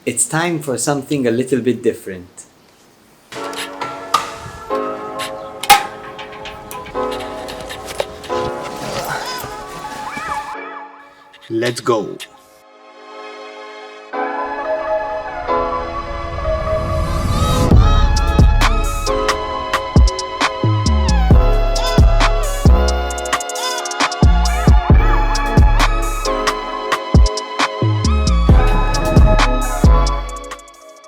It's time for something a little bit different. Let's go.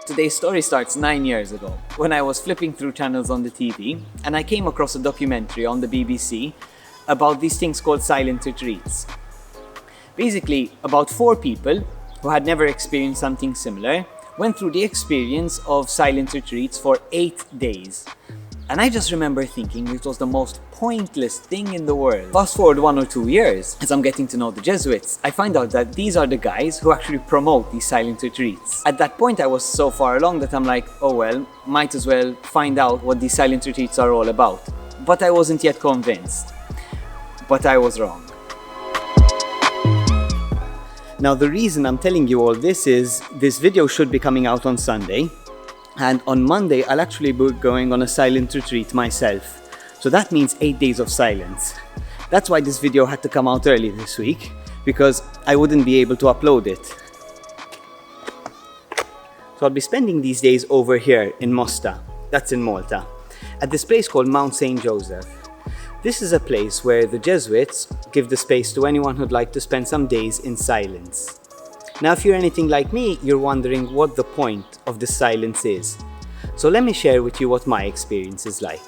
Today's story starts 9 years ago, when I was flipping through channels on the TV and I came across a documentary on the BBC about these things called silent retreats. Basically, about 4 people who had never experienced something similar went through the experience of silent retreats for 8 days. And I just remember thinking it was the most pointless thing in the world. Fast forward 1 or 2 years, as I'm getting to know the Jesuits, I find out that these are the guys who actually promote these silent retreats. At that point I was so far along that I'm like, oh well, might as well find out what these silent retreats are all about. But I wasn't yet convinced. But I was wrong. Now the reason I'm telling you all this is, this video should be coming out on Sunday. And on Monday, I'll actually be going on a silent retreat myself. So that means 8 days of silence. That's why this video had to come out early this week, because I wouldn't be able to upload it. So I'll be spending these days over here in Mosta, that's in Malta, at this place called Mount St. Joseph. This is a place where the Jesuits give the space to anyone who'd like to spend some days in silence. Now, if you're anything like me, you're wondering what the point of this silence is. So let me share with you what my experience is like.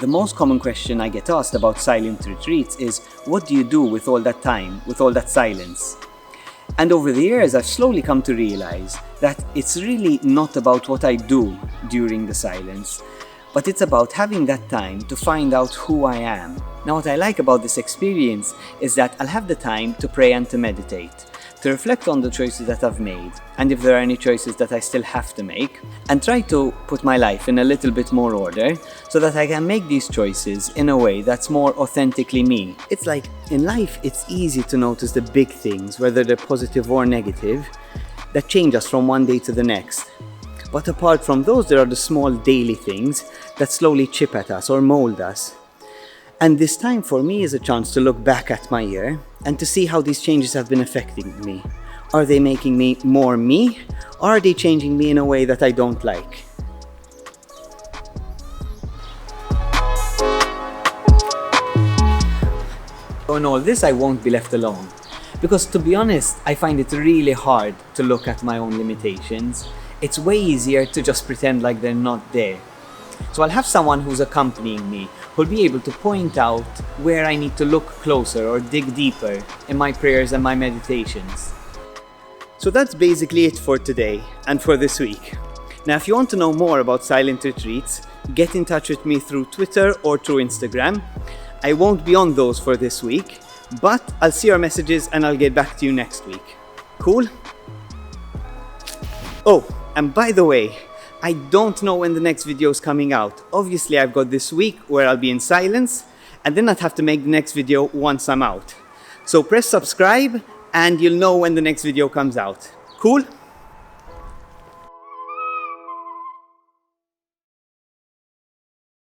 The most common question I get asked about silent retreats is, what do you do with all that time, with all that silence? And over the years, I've slowly come to realize that it's really not about what I do during the silence, but it's about having that time to find out who I am. Now, what I like about this experience is that I'll have the time to pray and to meditate, to reflect on the choices that I've made, and if there are any choices that I still have to make, and try to put my life in a little bit more order so that I can make these choices in a way that's more authentically me. It's like, in life, it's easy to notice the big things, whether they're positive or negative, that change us from one day to the next. But apart from those, there are the small daily things that slowly chip at us or mold us. And this time for me is a chance to look back at my year and to see how these changes have been affecting me. Are they making me more me, or are they changing me in a way that I don't like? On all this, I won't be left alone. Because to be honest, I find it really hard to look at my own limitations. It's way easier to just pretend like they're not there. So I'll have someone who's accompanying me, who'll be able to point out where I need to look closer or dig deeper in my prayers and my meditations. So that's basically it for today and for this week. Now, if you want to know more about silent retreats, get in touch with me through Twitter or through Instagram. I won't be on those for this week, but I'll see your messages and I'll get back to you next week. Cool? Oh, and by the way, I don't know when the next video is coming out. Obviously, I've got this week where I'll be in silence, and then I'd have to make the next video once I'm out. So press subscribe and you'll know when the next video comes out. Cool?